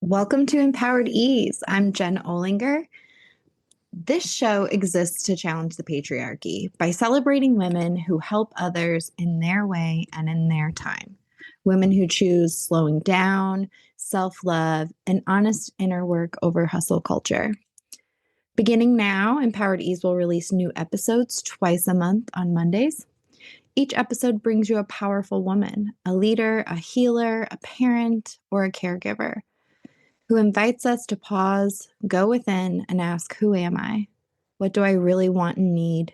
Welcome to Empowered Ease. I'm Jen Olinger. This show exists to challenge the patriarchy by celebrating women who help others in their way and in their time. Women who choose slowing down, self-love, and honest inner work over hustle culture. Beginning now, Empowered Ease will release new episodes twice a month on Mondays. Each episode brings you a powerful woman, a leader, a healer, a parent, or a caregiver, who invites us to pause, go within, and ask, who am I? What do I really want and need?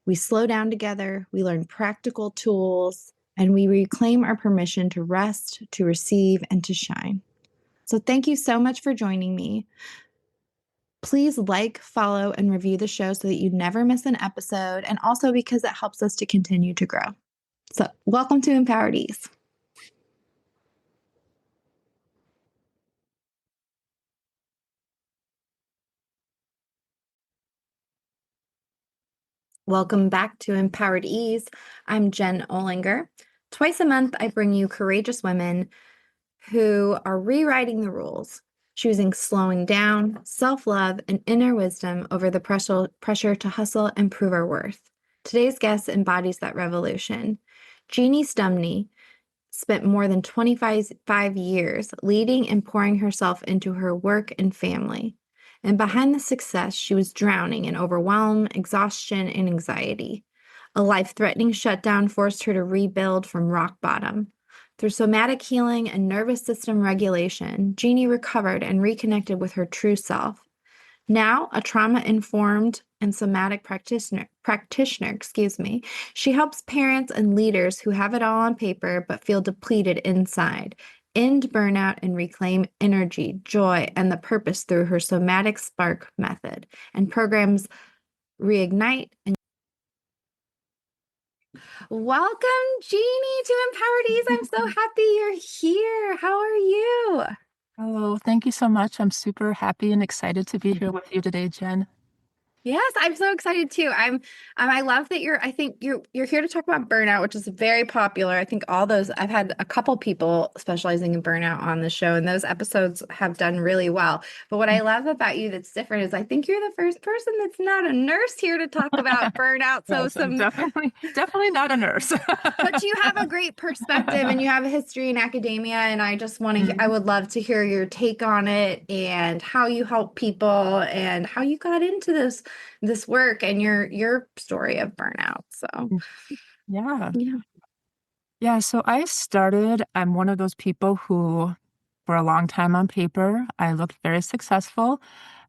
We slow down together, we learn practical tools, and we reclaim our permission to rest, to receive, and to shine. So thank you so much for joining me. Please like, follow, and review the show so that you never miss an episode, and also because it helps us to continue to grow. So welcome to Empowered Ease. Welcome back to Empowered Ease. I'm Jen Olinger. Twice a month, I bring you courageous women who are rewriting the rules, choosing slowing down, self-love, and inner wisdom over the pressure to hustle and prove our worth. Today's guest embodies that revolution. Jeannie Stumne spent more than 25 years leading and pouring herself into her work and family. And behind the success, she was drowning in overwhelm, exhaustion, and anxiety. A life-threatening shutdown forced her to rebuild from rock bottom. Through somatic healing and nervous system regulation, Jeannie recovered and reconnected with her true self. Now, a trauma-informed and somatic practitioner, she helps parents and leaders who have it all on paper but feel depleted inside end burnout and reclaim energy, joy, and the purpose through her somatic spark method and programs Reignite. Welcome, Jeannie, to Empowered Ease. I'm so happy you're here. How are you? Hello, thank you so much. I'm super happy and excited to be here with you today, Jen. Yes, I'm so excited too. I love that I think you're here to talk about burnout, which is very popular. I think I've had a couple people specializing in burnout on the show, and those episodes have done really well. But what I love about you that's different is I think you're the first person that's not a nurse here to talk about burnout. Yes, I'm definitely not a nurse. But you have a great perspective and you have a history in academia, and I just I would love to hear your take on it and how you help people and how you got into this work and your story of burnout. So Yeah. yeah. Yeah, so I'm one of those people who, for a long time on paper, I looked very successful.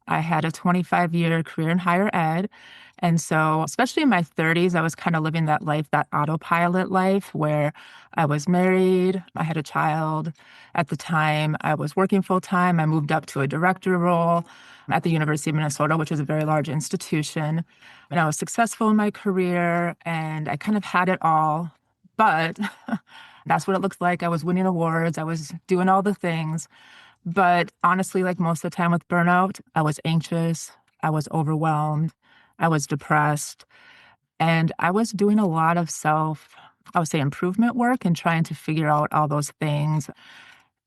I had a 25-year career in higher ed. And so, especially in my 30s, I was kind of living that life, that autopilot life where I was married, I had a child. At the time, I was working full time. I moved up to a director role at the University of Minnesota, which is a very large institution. And I was successful in my career and I kind of had it all. But that's what it looks like. I was winning awards. I was doing all the things. But honestly, like most of the time with burnout, I was anxious, I was overwhelmed, I was depressed, and I was doing a lot of I would say improvement work and trying to figure out all those things.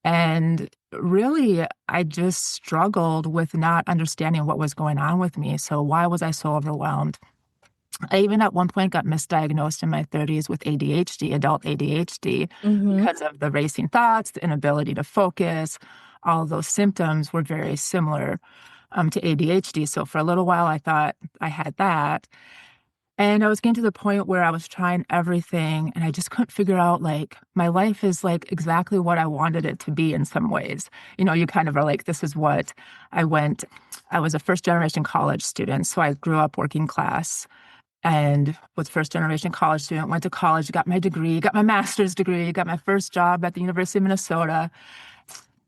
And really, I just struggled with not understanding what was going on with me. So why was I so overwhelmed? I even at one point got misdiagnosed in my 30s with ADHD, adult ADHD, because of the racing thoughts, the inability to focus. All of those symptoms were very similar to ADHD. So for a little while, I thought I had that. And I was getting to the point where I was trying everything and I just couldn't figure out, like, my life is like exactly what I wanted it to be in some ways. You know, you kind of are like, this is what I was a first generation college student. So I grew up working class and was first generation college student, went to college, got my degree, got my master's degree, got my first job at the University of Minnesota,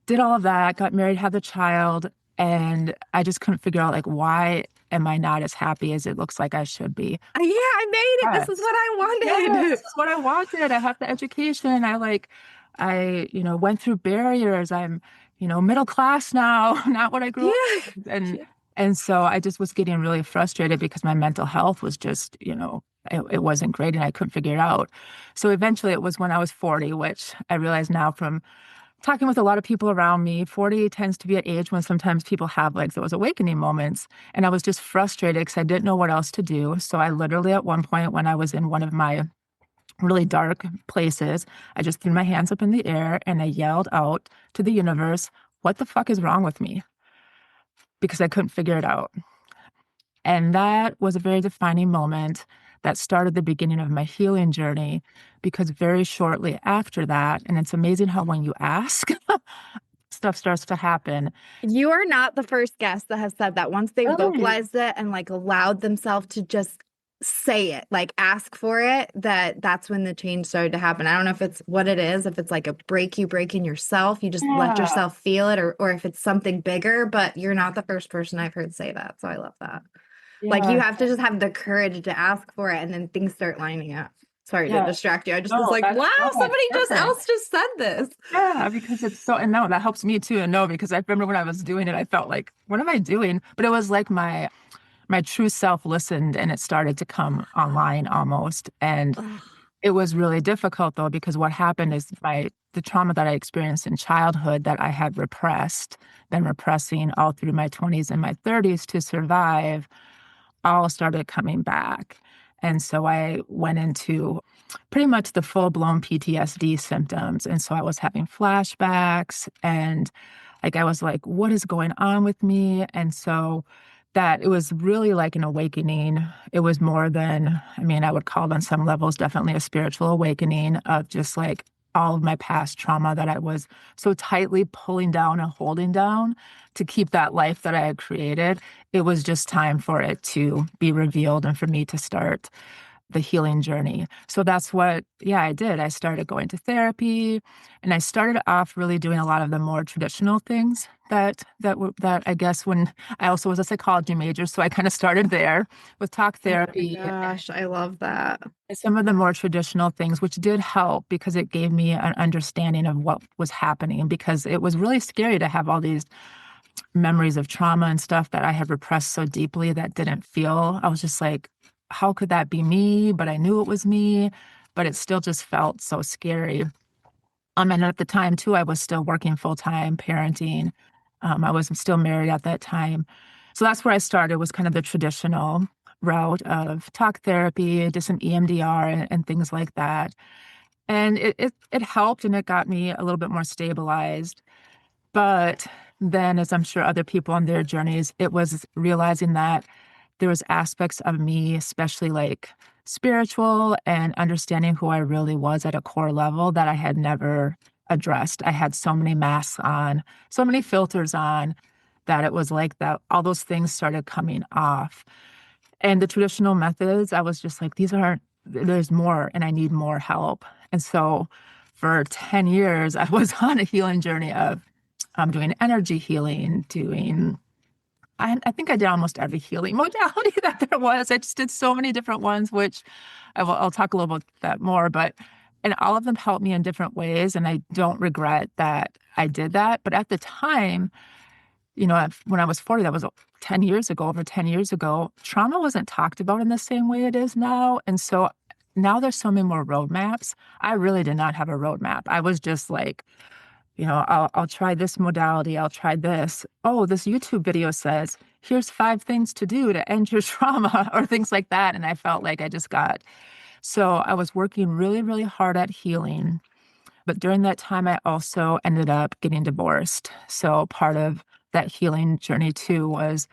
did all of that, got married, had the child, and I just couldn't figure out, like, why am I not as happy as it looks like I should be? Yeah, I made it. Yes. This is what I wanted. Yes, this is what I wanted. I have the education. I went through barriers. I'm, middle class now, not what I grew up with. And so I just was getting really frustrated because my mental health was just, it wasn't great and I couldn't figure it out. So eventually it was when I was 40, which I realize now from talking with a lot of people around me, 40 tends to be an age when sometimes people have like those awakening moments. And I was just frustrated because I didn't know what else to do. So I literally, at one point, when I was in one of my really dark places, I just threw my hands up in the air and I yelled out to the universe, "What the fuck is wrong with me?" Because I couldn't figure it out. And that was a very defining moment that started the beginning of my healing journey, because very shortly after that, and it's amazing how when you ask, stuff starts to happen. You are not the first guest that has said that. Once they Really? vocalized it and like allowed themselves to just say it, like ask for it, that's when the change started to happen. I don't know if it's what it is, if it's like a break you break in yourself, you just let Yeah. yourself feel it, or if it's something bigger, but you're not the first person I've heard say that. So I love that. Like you Yeah. have to just have the courage to ask for it and then things start lining up. Sorry to Yeah. distract you. I just was No, like, that's wow, no, somebody just perfect. else just said this. Yeah, because it's so, and no, that helps me too. And no, because I remember when I was doing it, I felt like, what am I doing? But it was like my true self listened and it started to come online almost. And Ugh. it was really difficult though, because what happened is the trauma that I experienced in childhood that I had repressed, been repressing all through my 20s and my 30s to survive, all started coming back. And so I went into pretty much the full-blown PTSD symptoms. And so I was having flashbacks and like I was like, what is going on with me? And so that it was really like an awakening. It was more than, I mean, I would call it on some levels definitely a spiritual awakening of just like all of my past trauma that I was so tightly pulling down and holding down to keep that life that I had created. It was just time for it to be revealed and for me to start the healing journey. So that's what, yeah, I did. I started going to therapy and I started off really doing a lot of the more traditional things that I guess when I also was a psychology major, so I kind of started there with talk Oh my therapy gosh, I love that. and some of the more traditional things, which did help because it gave me an understanding of what was happening, because it was really scary to have all these memories of trauma and stuff that I had repressed so deeply that didn't feel. I was just like, how could that be me? But I knew it was me, but it still just felt so scary. And at the time too, I was still working full time, parenting. I was still married at that time. So that's where I started, was kind of the traditional route of talk therapy, did some EMDR and things like that. And it helped and it got me a little bit more stabilized. But then, as I'm sure other people on their journeys, it was realizing that there was aspects of me, especially like spiritual and understanding who I really was at a core level, that I had never addressed. I had so many masks on, so many filters on, that it was like that all those things started coming off. And the traditional methods, I was just like, these aren't, there's more and I need more help. And so for 10 years, I was on a healing journey of doing energy healing, I think I did almost every healing modality that there was. I just did so many different ones, which I'll talk a little about that more, and all of them helped me in different ways. And I don't regret that I did that. But at the time, when I was 40, that was 10 years ago, over 10 years ago, trauma wasn't talked about in the same way it is now. And so now there's so many more roadmaps. I really did not have a roadmap. I was just like, I'll try this modality. I'll try this. Oh, this YouTube video says, here's 5 things to do to end your trauma or things like that. And I felt like so I was working really, really hard at healing. But during that time, I also ended up getting divorced. So part of that healing journey too was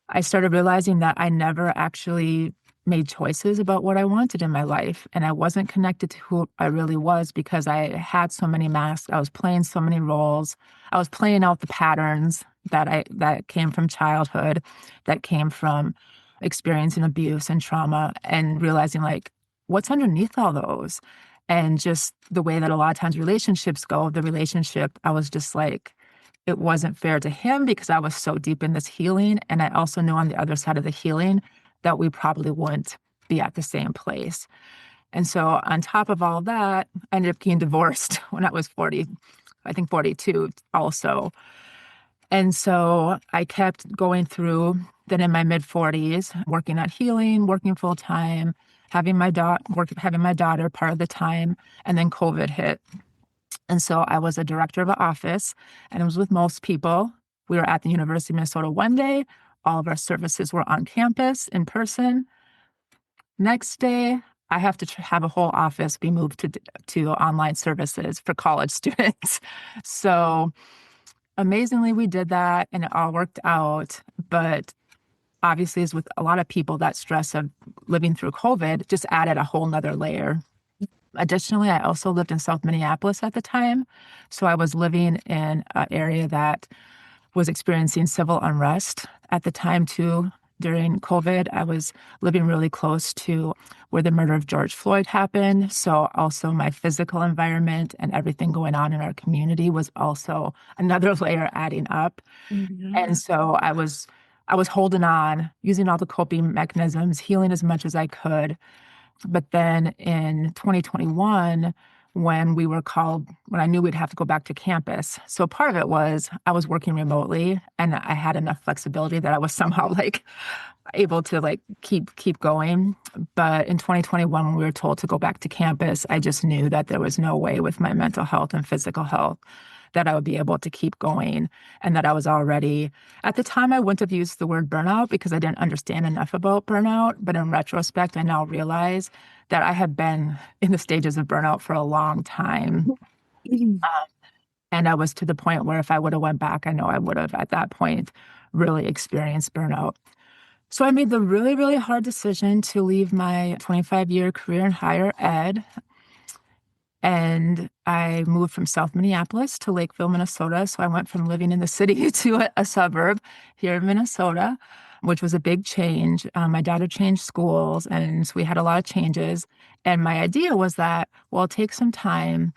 I started realizing that I never actually made choices about what I wanted in my life. And I wasn't connected to who I really was because I had so many masks. I was playing so many roles. I was playing out the patterns that came from childhood, that came from experiencing abuse and trauma, and realizing like what's underneath all those. And just the way that a lot of times relationships go, the relationship, I was just like, it wasn't fair to him because I was so deep in this healing. And I also knew on the other side of the healing that we probably wouldn't be at the same place. And so, on top of all that, I ended up getting divorced when I was 40, I think 42 also. And so, I kept going through, then in my mid 40s, working at healing, working full time, having my daughter part of the time, and then COVID hit. And so I was a director of an office, and it was with most people. We were at the University of Minnesota one day. All of our services were on campus in person. Next day, I have to have a whole office be moved to online services for college students. So amazingly, we did that and it all worked out. But obviously, as with a lot of people, that stress of living through COVID just added a whole nother layer. Additionally, I also lived in South Minneapolis at the time. So I was living in an area that was experiencing civil unrest at the time, too. During COVID, I was living really close to where the murder of George Floyd happened. So also my physical environment and everything going on in our community was also another layer adding up. And Mhm. so I was holding on, using all the coping mechanisms, healing as much as I could. But then in 2021, when I knew we'd have to go back to campus. So part of it was I was working remotely and I had enough flexibility that I was somehow like able to like keep going. But in 2021, when we were told to go back to campus, I just knew that there was no way with my mental health and physical health that I would be able to keep going and that I was already at the time I wouldn't have used the word burnout because I didn't understand enough about burnout. But in retrospect, I now realize that I have been in the stages of burnout for a long time. And I was to the point where if I would have went back, I know I would have at that point really experienced burnout. So I made the really, really hard decision to leave my 25-year career in higher ed. And I moved from South Minneapolis to Lakeville, Minnesota. So I went from living in the city to a suburb here in Minnesota, which was a big change. My daughter changed schools, and so we had a lot of changes. And my idea was that, well, I'll take some time,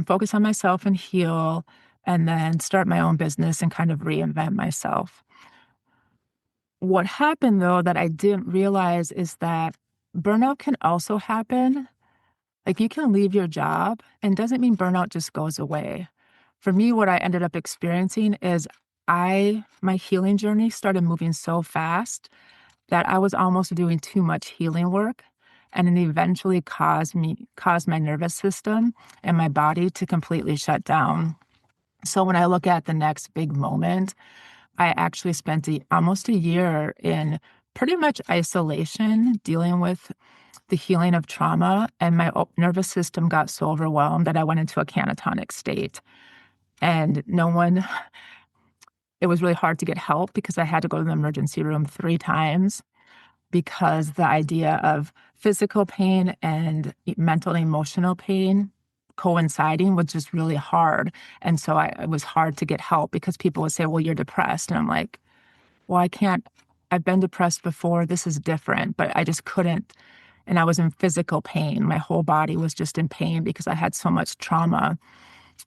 focus on myself and heal, and then start my own business and kind of reinvent myself. What happened, though, that I didn't realize is that burnout can also happen. Like you can leave your job and doesn't mean burnout just goes away. For me, what I ended up experiencing is my healing journey started moving so fast that I was almost doing too much healing work. And it eventually caused my nervous system and my body to completely shut down. So when I look at the next big moment, I actually spent almost a year in pretty much isolation, dealing with the healing of trauma. And my nervous system got so overwhelmed that I went into a catatonic state. And it was really hard to get help because I had to go to the emergency room 3 times because the idea of physical pain and mental and emotional pain coinciding was just really hard. And so it was hard to get help because people would say, well, you're depressed. And I'm like, well, I can't, I've been depressed before. This is different, but I just couldn't. And I was in physical pain. My whole body was just in pain because I had so much trauma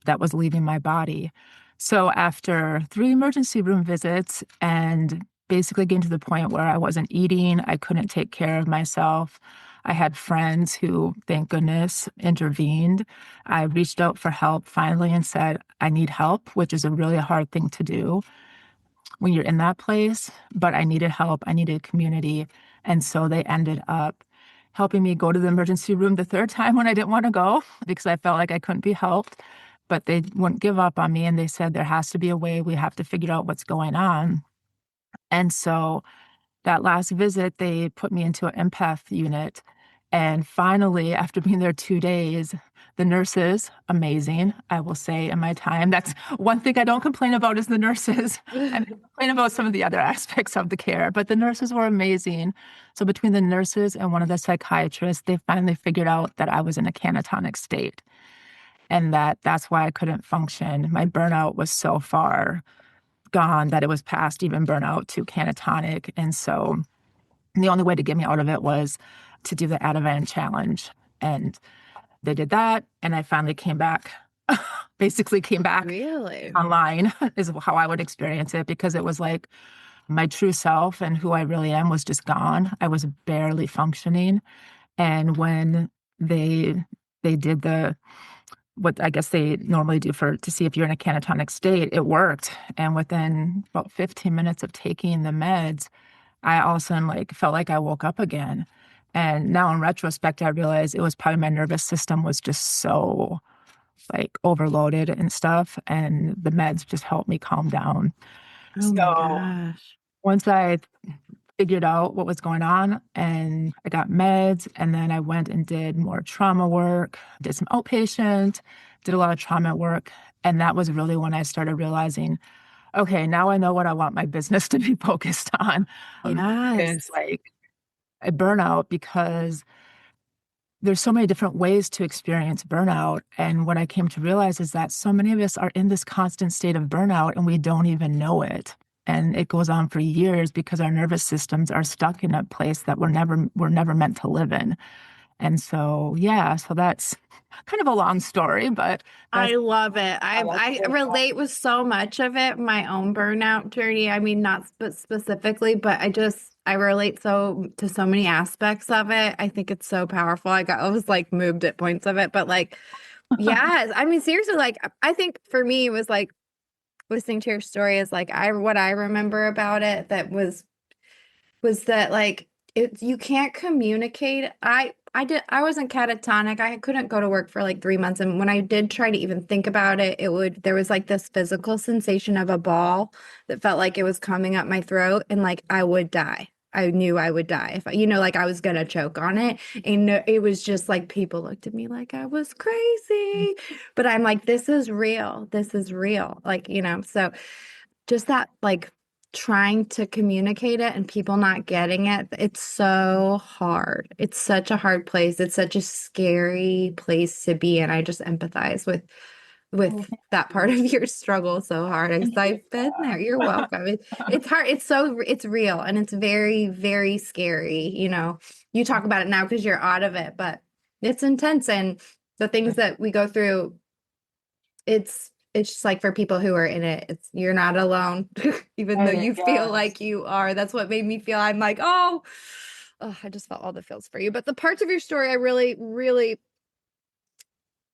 that was leaving my body. So after 3 emergency room visits and basically getting to the point where I wasn't eating, I couldn't take care of myself. I had friends who, thank goodness, intervened. I reached out for help finally and said, I need help, which is a really hard thing to do when you're in that place, but I needed help. I needed community. And so they ended up helping me go to the emergency room the third time when I didn't want to go because I felt like I couldn't be helped. But they wouldn't give up on me. And they said, there has to be a way. We have to figure out what's going on. And so that last visit, they put me into an empath unit. And finally, after being there 2 days, the nurses, amazing, I will say in my time. That's one thing I don't complain about is the nurses. I complain about some of the other aspects of the care, but the nurses were amazing. So between the nurses and one of the psychiatrists, they finally figured out that I was in a catatonic state and that's why I couldn't function. My burnout was so far gone that it was past even burnout to catatonic. And so the only way to get me out of it was to do the Ativan challenge. And they did that. And I finally came back, basically came back Really? online is how I would experience it because it was like my true self and who I really am was just gone. I was barely functioning. And when they did what I guess they normally do to see if you're in a catatonic state, it worked. And within about 15 minutes of taking the meds, I all of a sudden like felt like I woke up again. And now in retrospect, I realize it was probably my nervous system was just so like overloaded and stuff, and the meds just helped me calm down. Oh my So gosh. once I figured out what was going on and I got meds, and then I went and did more trauma work, did some outpatient, did a lot of trauma work. And that was really when I started realizing, okay, now I know what I want my business to be focused on, Yes. is like a burnout, because there's so many different ways to experience burnout. And what I came to realize is that so many of us are in this constant state of burnout and we don't even know it. And it goes on for years because our nervous systems are stuck in a place that we're never meant to live in. And so, yeah, so that's kind of a long story, but that's I love it. how I I feel. relate with so much of it, my own burnout journey. I mean, not specifically, but I relate so to so many aspects of it. I think it's so powerful. I was like moved at points of it, but like, yes, I mean, seriously, like I think for me it was like listening to your story is like what I remember about it that was that like you can't communicate. I wasn't catatonic. I couldn't go to work for like 3 months. And when I did try to even think about it, there was like this physical sensation of a ball that felt like it was coming up my throat and like I would die. I knew I would die if like I was gonna choke on it. And it was just like people looked at me like I was crazy. But I'm like, this is real. This is real. Like, so just that like trying to communicate it and people not getting it, it's so hard. It's such a hard place. It's such a scary place to be in. I just empathize Oh, with thank that part you. of your struggle so hard because I've been there. You're welcome. It's hard. It's real and it's very, very scary. You talk about it now because you're out of it, but it's intense and the things that we go through it's just like for people who are in it, you're not alone, even though Right, you feel yes. like you are. That's what made me feel. I'm like, oh, I just felt all the feels for you. But the parts of your story I really, really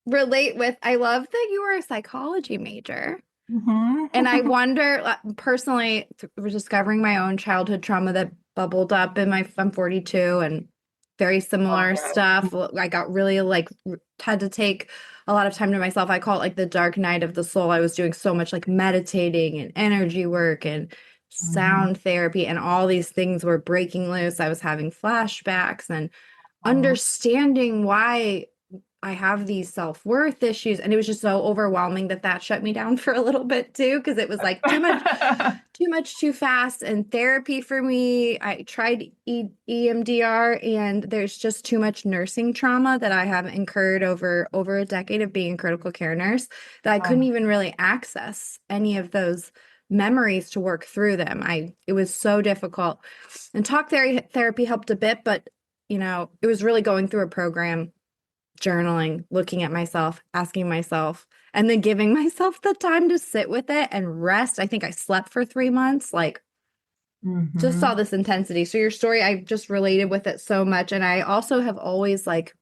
relate with. I love that you were a psychology major. Hmm. And I wonder, personally, discovering my own childhood trauma that bubbled up I'm 42 and very Oh, similar yeah. stuff. I got really like had to take a lot of time to myself. I call it like the dark night of the soul. I was doing so much like meditating and energy work and Hmm. sound therapy, and all these things were breaking loose. I was having flashbacks and Oh. understanding why I have these self-worth issues. And it was just so overwhelming that shut me down for a little bit too, because it was like too much, too fast. And therapy for me, I tried EMDR, and there's just too much nursing trauma that I have incurred over a decade of being a critical care nurse that I couldn't Oh. even really access any of those memories to work through them. It was so difficult. And therapy helped a bit, but it was really going through a program, journaling, looking at myself, asking myself, and then giving myself the time to sit with it and rest. I think I slept for 3 months, like just Hmm. saw this intensity. So your story, I just related with it so much. And I also have always like,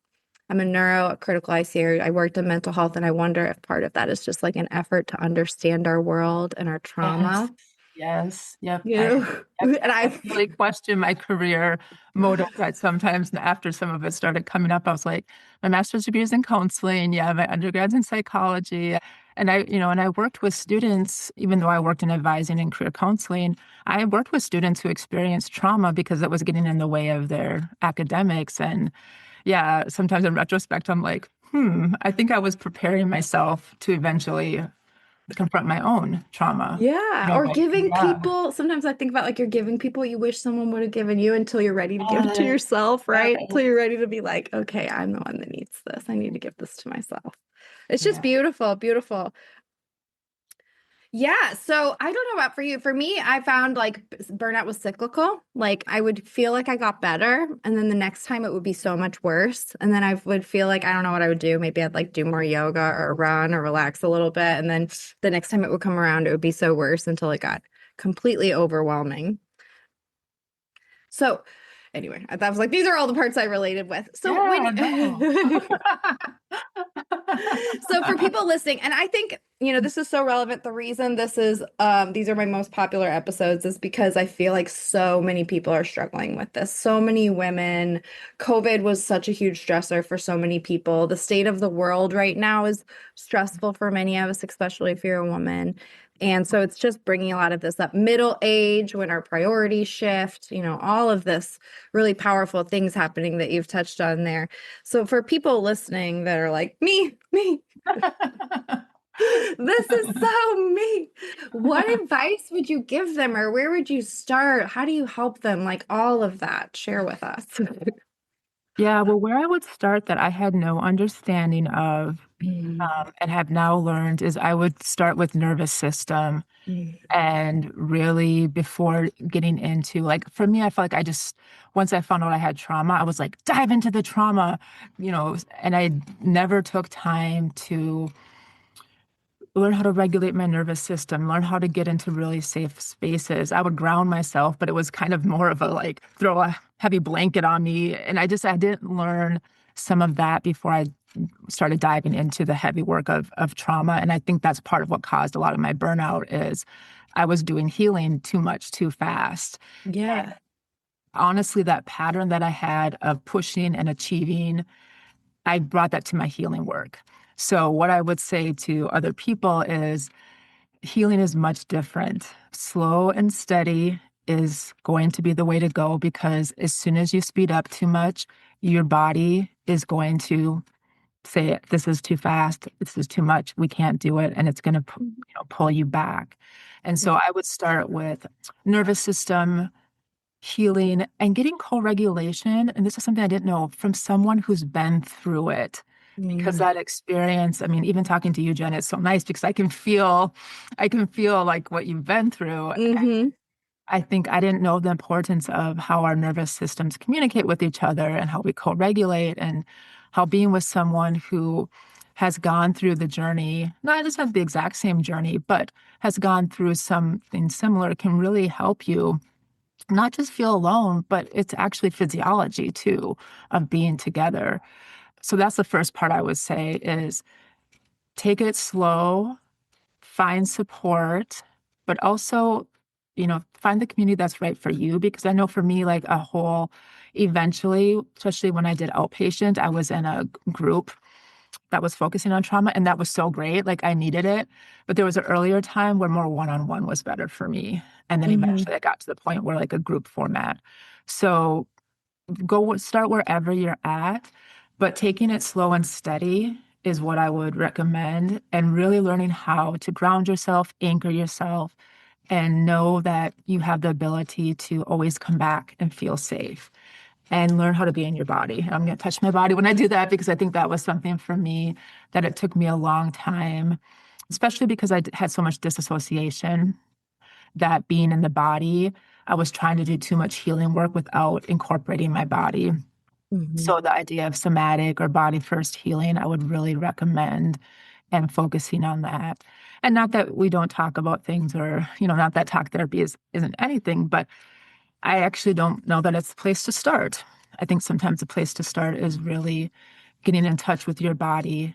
I'm a critical ICU. I worked in mental health, and I wonder if part of that is just like an effort to understand our world and our Yes. trauma, Yes. Yep. you I know? I've And I definitely questioned my career motives at sometimes. And after some of it started coming up, I was like, my master's degree is in counseling. Yeah, my undergrad's in psychology. And I worked with students, even though I worked in advising and career counseling, I worked with students who experienced trauma because it was getting in the way of their academics. And yeah, sometimes in retrospect, I'm like, I think I was preparing myself to eventually confront my own trauma. Yeah, or Like, giving yeah. people, sometimes I think about like you're giving people what you wish someone would have given you until you're ready to give it to Yes, yourself, right? Until yes, you're ready to be like, okay, I'm the one that needs this. I need to give this to myself. It's just yeah. beautiful, beautiful. Yeah, so I don't know about for you. For me, I found like burnout was cyclical. Like I would feel like I got better, and then the next time it would be so much worse. And then I would feel like I don't know what I would do. Maybe I'd like do more yoga or run or relax a little bit. And then the next time it would come around, it would be so worse until it got completely overwhelming. So anyway, I was like, these are all the parts I related with. So Yeah, no. so for people listening, and I think this is so relevant. The reason these are my most popular episodes is because I feel like so many people are struggling with this. So many women. COVID was such a huge stressor for so many people. The state of the world right now is stressful for many of us, especially if you're a woman. And so it's just bringing a lot of this up. Middle age, when our priorities shift, all of this really powerful things happening that you've touched on there. So for people listening that are like, me, this is so me. What advice would you give them, or where would you start? How do you help them? Like all of that, share with us. Yeah, well, where I would start that I had no understanding of Mm, and have now learned is I would start with nervous system. mm, And really, before getting into, like, for me, I felt like once I found out I had trauma, I was like, dive into the trauma, and I never took time to learn how to regulate my nervous system, learn how to get into really safe spaces. I would ground myself, but it was kind of more of a like throw a heavy blanket on me. And I didn't learn some of that before I started diving into the heavy work of trauma. And I think that's part of what caused a lot of my burnout is I was doing healing too much, too fast. yeah. Honestly, that pattern that I had of pushing and achieving, I brought that to my healing work. So what I would say to other people is healing is much different. Slow and steady is going to be the way to go because as soon as you speed up too much, your body is going to say, this is too fast, this is too much, we can't do it, and it's going to pull you back. And so I would start with nervous system healing and getting co-regulation. And this is something I didn't know from someone who's been through it. Because Mm, that experience, I mean, even talking to you, Jen, it's so nice because I can feel like what you've been through. mm-hmm. I think I didn't know the importance of how our nervous systems communicate with each other and how we co-regulate and how being with someone who has gone through the journey, not just have the exact same journey, but has gone through something similar can really help you not just feel alone, but it's actually physiology too of being together. So that's the first part I would say is take it slow, find support, but also, find the community that's right for you. Because I know for me, like eventually, especially when I did outpatient, I was in a group that was focusing on trauma, and that was so great. Like I needed it. But there was an earlier time where more one-on-one was better for me. And then Mm-hmm. eventually I got to the point where like a group format. So start wherever you're at, but taking it slow and steady is what I would recommend, and really learning how to ground yourself, anchor yourself, and know that you have the ability to always come back and feel safe and learn how to be in your body. I'm going to touch my body when I do that because I think that was something for me that it took me a long time, especially because I had so much disassociation that being in the body, I was trying to do too much healing work without incorporating my body. Mm-hmm. So the idea of somatic or body first healing, I would really recommend and focusing on that. And not that we don't talk about things or, not that talk therapy isn't anything, but I actually don't know that it's the place to start. I think sometimes the place to start is really getting in touch with your body.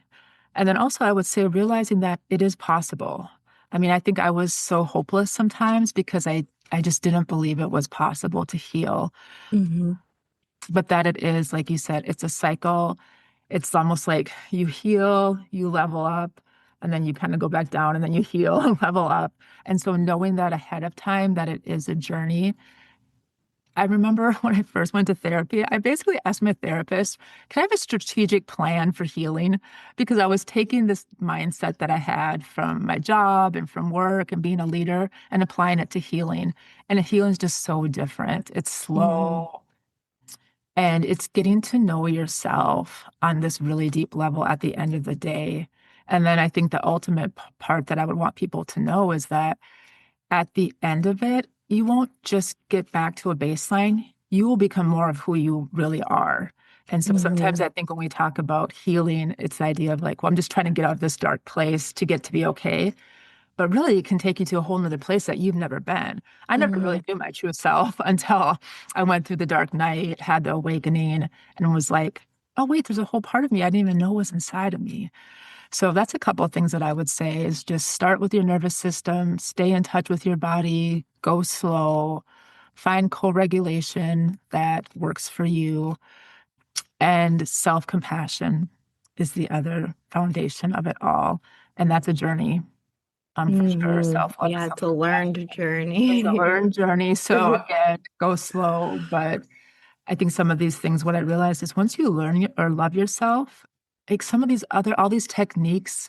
And then also I would say realizing that it is possible. I mean, I think I was so hopeless sometimes because I just didn't believe it was possible to heal. Mm-hmm. But that it is, like you said, it's a cycle. It's almost like you heal, you level up, and then you kind of go back down and then you heal and level up. And so knowing that ahead of time, that it is a journey. I remember when I first went to therapy, I basically asked my therapist, can I have a strategic plan for healing? Because I was taking this mindset that I had from my job and from work and being a leader and applying it to healing. And healing is just so different. It's Mm-hmm. slow, and it's getting to know yourself on this really deep level at the end of the day. And then I think the ultimate part that I would want people to know is that at the end of it, you won't just get back to a baseline. You will become more of who you really are. And so sometimes Mm-hmm. I think when we talk about healing, it's the idea of like, well, I'm just trying to get out of this dark place to get to be okay. But really, it can take you to a whole nother place that you've never been. I never Mm-hmm. really knew my true self until I went through the dark night, had the awakening, and was like, oh, wait, there's a whole part of me I didn't even know was inside of me. So that's a couple of things that I would say is just start with your nervous system, stay in touch with your body, go slow, find co-regulation that works for you, and self-compassion is the other foundation of it all. And that's a journey, for sure. Self-love, Yeah, it's a learned self-compassion. It's a journey. learned journey. So again, go slow. But I think some of these things, what I realized is once you learn or love yourself, like some of these all these techniques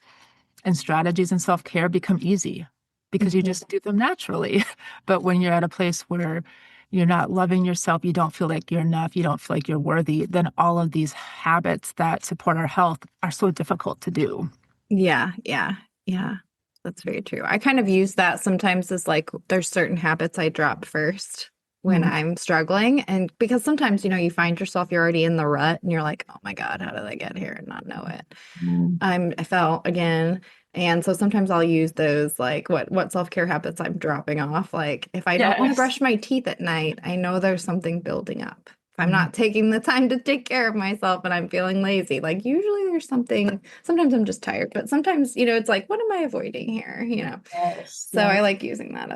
and strategies in self-care become easy because you Mhm. just do them naturally. But when you're at a place where you're not loving yourself, you don't feel like you're enough, you don't feel like you're worthy, then all of these habits that support our health are so difficult to do. Yeah, yeah, yeah. That's very true. I kind of use that sometimes as like there's certain habits I drop first when Mhm. I'm struggling. And because sometimes, you find yourself, you're already in the rut and you're like, oh my God, how did I get here and not know it? Mhm. I fell again. And so sometimes I'll use those like what self-care habits I'm dropping off. Like if I don't want to Yes. brush my teeth at night, I know there's something building up. If I'm Mhm. not taking the time to take care of myself and I'm feeling lazy, like usually there's something, sometimes I'm just tired, but sometimes, it's like, what am I avoiding here? Yes. So Yeah. I like using that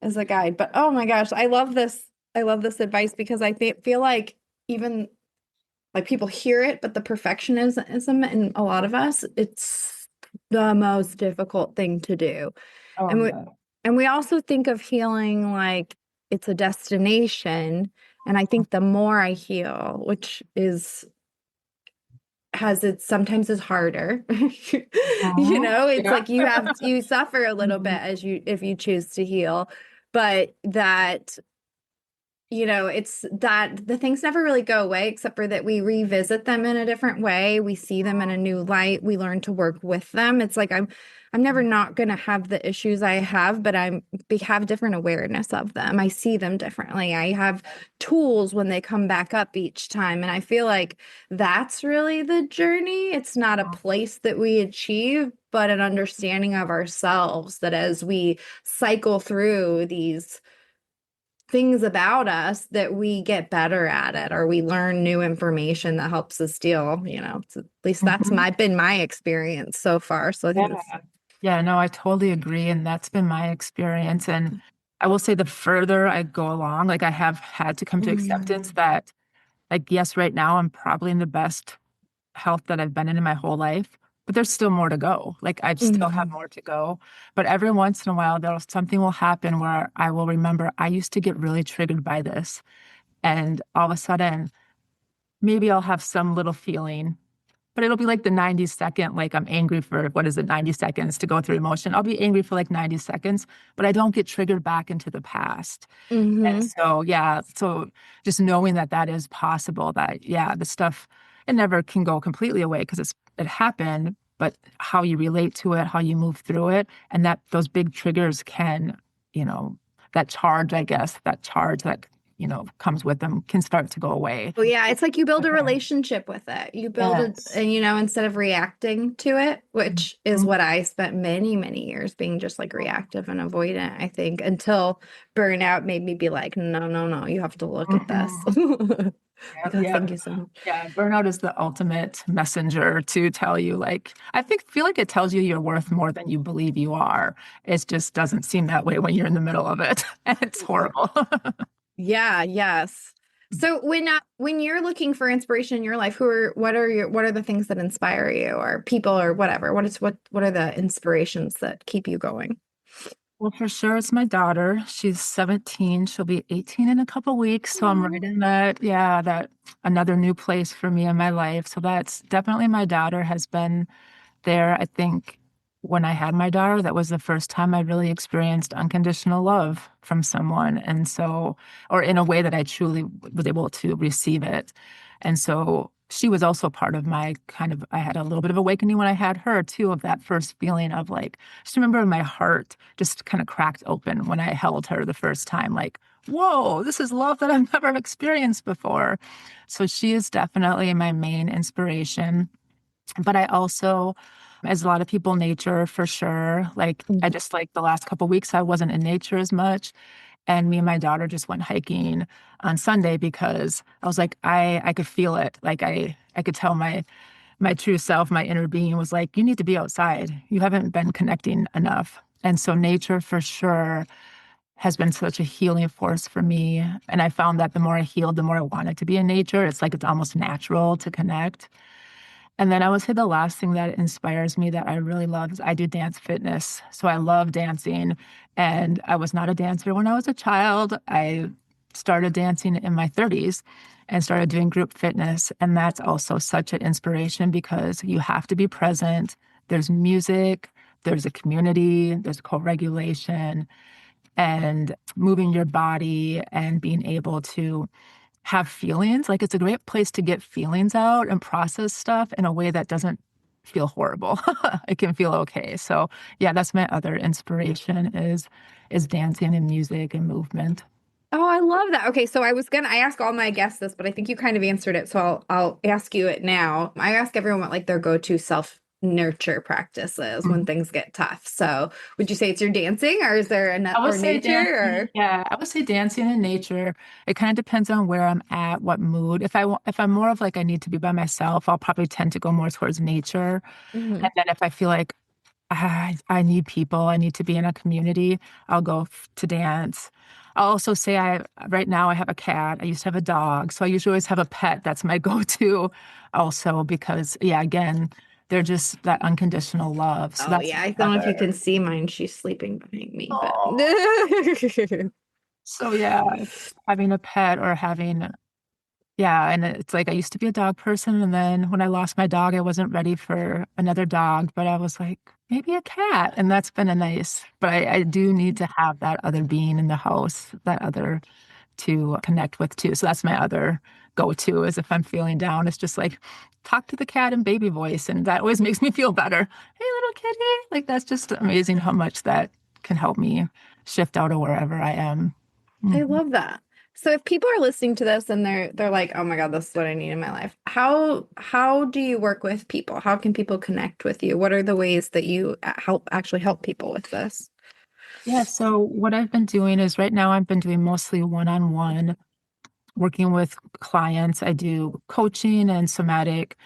as a guide. But oh my gosh, I love this. I love this advice because feel like even like people hear it, but the perfectionism in a lot of us, it's the most difficult thing to do. Oh, And we yeah. and we also think of healing like it's a destination. And I think the more I heal, which is has it sometimes is harder. Mhm. It's Yeah. like you suffer a little bit Mhm. as you if you choose to heal, but that it's that the things never really go away except for that we revisit them in a different way. We see them in a new light. We learn to work with them. It's like I'm never not going to have the issues I have, but have different awareness of them. I see them differently. I have tools when they come back up each time. And I feel like that's really the journey. It's not a place that we achieve, but an understanding of ourselves that as we cycle through these things about us that we get better at it or we learn new information that helps us deal. So at least that's Mhm. been my experience so far. So I think Yeah. that's Yeah, no, I totally agree. And that's been my experience. And I will say the further I go along, like I have had to come to acceptance mm, that, like, yes, right now I'm probably in the best health that I've been in my whole life, but there's still more to go. Like, I still have mhm. more to go. But every once in a while, something will happen where I will remember I used to get really triggered by this. And all of a sudden, maybe I'll have some little feeling, but it'll be like the 90-second, like I'm angry for, what is it, 90 seconds to go through emotion. I'll be angry for like 90 seconds, but I don't get triggered back into the past. And Mhm. so, yeah, so just knowing that that is possible, that, yeah, the stuff, it never can go completely away because it happened, but how you relate to it, how you move through it, and that those big triggers can, you know, that charge, I guess, that charge that, comes with them can start to go away. Well, yeah, it's like you build a Okay. relationship with it. You build it, Yes. and instead of reacting to it, which is Mhm. what I spent many, many years being just like reactive and avoidant, I think, until burnout made me be like, no, no, no, you have to look at this. Mhm. Yep, Because thank yep. you so much. Yeah, burnout is the ultimate messenger to tell you, like, feel like it tells you you're worth more than you believe you are. It just doesn't seem that way when you're in the middle of it. And it's horrible. Yeah, yes. So when you're looking for inspiration in your life, what are the things that inspire you or people or whatever? What are the inspirations that keep you going? Well, for sure, it's my daughter. She's 17. She'll be 18 in a couple weeks. So I'm right Aw. in that another new place for me in my life. So that's definitely my daughter has been there. I think when I had my daughter, that was the first time I really experienced unconditional love from someone. And so, or in a way that I truly was able to receive it. And so she was also part of my I had a little bit of awakening when I had her too, of that first feeling of like, just remember my heart just kind of cracked open when I held her the first time, like, whoa, this is love that I've never experienced before. So she is definitely my main inspiration. But I also, as a lot of people, nature for sure. Like I Mhm. just like the last couple weeks, I wasn't in nature as much. And me and my daughter just went hiking on Sunday because I was like, I could feel it. Like I could tell my true self, my inner being was like, you need to be outside. You haven't been connecting enough. And so nature for sure has been such a healing force for me. And I found that the more I healed, the more I wanted to be in nature. It's like it's almost natural to connect. And then I would say the last thing that inspires me that I really love is I do dance fitness. So I love dancing. And I was not a dancer when I was a child. I started dancing in my 30s and started doing group fitness. And that's also such an inspiration because you have to be present. There's music, there's a community, there's co-regulation, and moving your body and being able to have feelings. Like it's a great place to get feelings out and process stuff in a way that doesn't feel horrible. It can feel okay. So yeah, that's my other inspiration is dancing and music and movement. Oh, I love that. Okay, so I ask all my guests this, but I think you kind of answered it, so I'll ask you it now. I ask everyone what like their go-to self-nurture practices when Mhm. things get tough. So, would you say it's your dancing, or is there I would or say nature dancing. or Yeah, I would say dancing in nature. It kind of depends on where I'm at, what mood. If I'm more of like I need to be by myself, I'll probably tend to go more towards nature. Mhm. And then if I feel like I need people, I need to be in a community, I'll go to dance. I'll also say right now I have a cat. I used to have a dog. So I usually always have a pet. That's my go-to also because yeah, again, they're just that unconditional love. So Oh that's yeah, I don't know if you can another. see mine. She's sleeping behind me, but Oh. So yeah, having a pet or having yeah, and it's like I used to be a dog person, and then when I lost my dog, I wasn't ready for another dog, but I was like, maybe a cat, and that's been a nice. But I do need to have that other being in the house, that other to connect with too. So that's my other go-to is if I'm feeling down, it's just like talk to the cat in baby voice, and that always makes me feel better. Hey, little kitty, like that's just amazing how much that can help me shift out of wherever I am. I Mhm. love that. So if people are listening to this and they're like, "Oh my God, this is what I need in my life." How do you work with people? How can people connect with you? What are the ways that you help people with this? Yeah, so what I've been doing is right now I've been doing mostly one-on-one working with clients. I do coaching and somatic.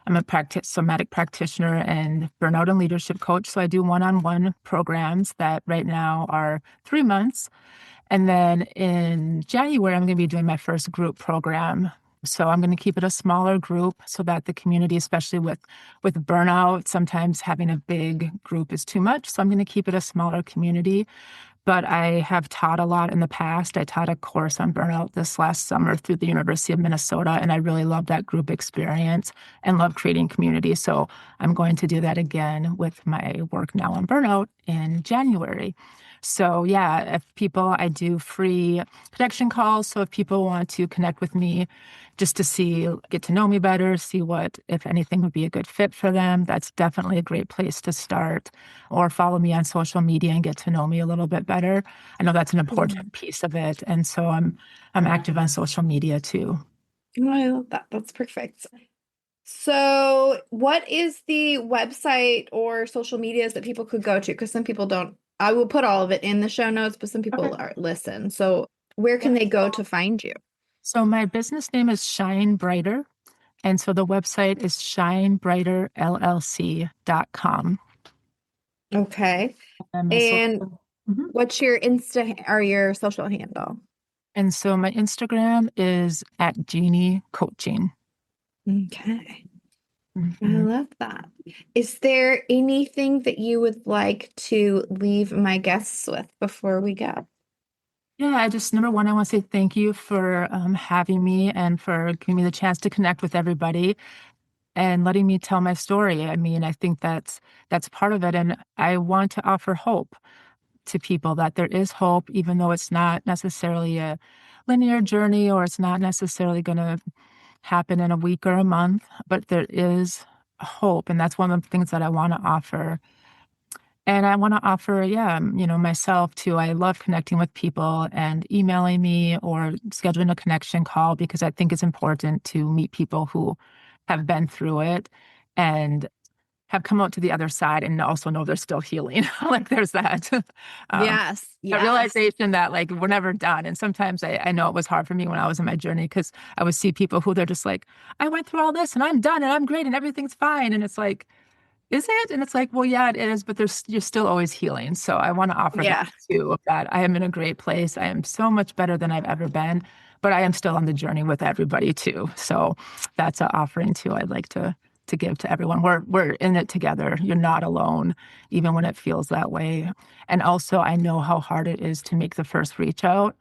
I'm a somatic practitioner and burnout and leadership coach. So I do one-on-one programs that right now are 3 months. And then in January, I'm going to be doing my first group program. So I'm going to keep it a smaller group so that the community, especially with burnout, sometimes having a big group is too much. So I'm going to keep it a smaller community. But I have taught a lot in the past. I taught a course on burnout this last summer through the University of Minnesota, and I really loved that group experience and love creating community. So I'm going to do that again with my work now on burnout in January. So yeah, if people, I do free connection calls. So if people want to connect with me just to get to know me better, see what, if anything, would be a good fit for them, that's definitely a great place to start. Or follow me on social media and get to know me a little bit better. I know that's an Mhm. important piece of it. And so I'm active on social media too. Oh, I love that. That's perfect. So, what is the website or social medias that people could go to? Because some people don't. I will put all of it in the show notes, but some Okay. people are listen. So, where can Yep. they go to find you? So my business name is Shine Brighter. And so the website is shinebrighterllc.com. Okay. And my And social. Mhm. what's your Insta or your social handle? And so my Instagram is at Jeannie Coaching. Okay. I Mhm. love that. Is there anything that you would like to leave my guests with before we go? Yeah, I just, number one, I want to say thank you for having me and for giving me the chance to connect with everybody and letting me tell my story. I mean, I think that's part of it. And I want to offer hope to people that there is hope, even though it's not necessarily a linear journey or it's not necessarily going to happen in a week or a month, but there is hope. And that's one of the things that I want to offer. And I want to offer, yeah, myself too. I love connecting with people and emailing me or scheduling a connection call because I think it's important to meet people who have been through it and have come out to the other side and also know they're still healing. Like there's that. um, Yes, that yes. realization that like we're never done. And sometimes I know it was hard for me when I was in my journey because I would see people who they're just like, I went through all this and I'm done and I'm great and everything's fine. And it's like, is it? And it's like, well, yeah, it is, but you're still always healing. So I want to offer that Yeah. too, that I am in a great place. I am so much better than I've ever been, but I am still on the journey with everybody too. So that's an offering too I'd like to give to everyone. We're in it together. You're not alone, even when it feels that way. And also I know how hard it is to make the first reach out.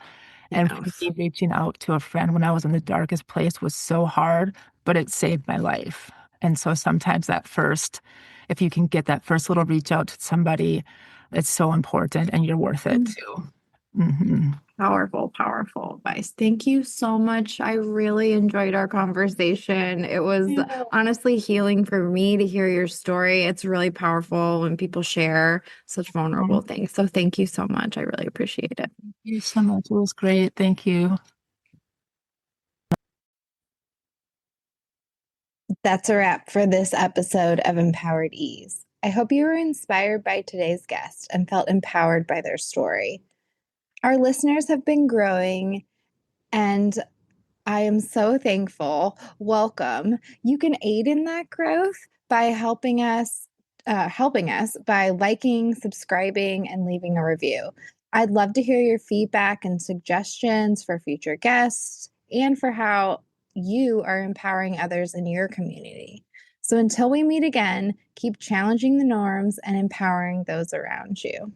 And for Yes. me, reaching out to a friend when I was in the darkest place was so hard, but it saved my life. And so sometimes if you can get that first little reach out to somebody, it's so important and you're worth it too. Hmm. Powerful, powerful advice. Thank you so much. I really enjoyed our conversation. It was Yeah. honestly healing for me to hear your story. It's really powerful when people share such vulnerable Thank things. So thank you so much. I really appreciate it. you so much. It was great. Thank you. That's a wrap for this episode of Empowered Ease. I hope you were inspired by today's guest and felt empowered by their story. Our listeners have been growing, and I am so thankful. Welcome. You can aid in that growth by helping us by liking, subscribing, and leaving a review. I'd love to hear your feedback and suggestions for future guests and for how you are empowering others in your community. So until we meet again, keep challenging the norms and empowering those around you.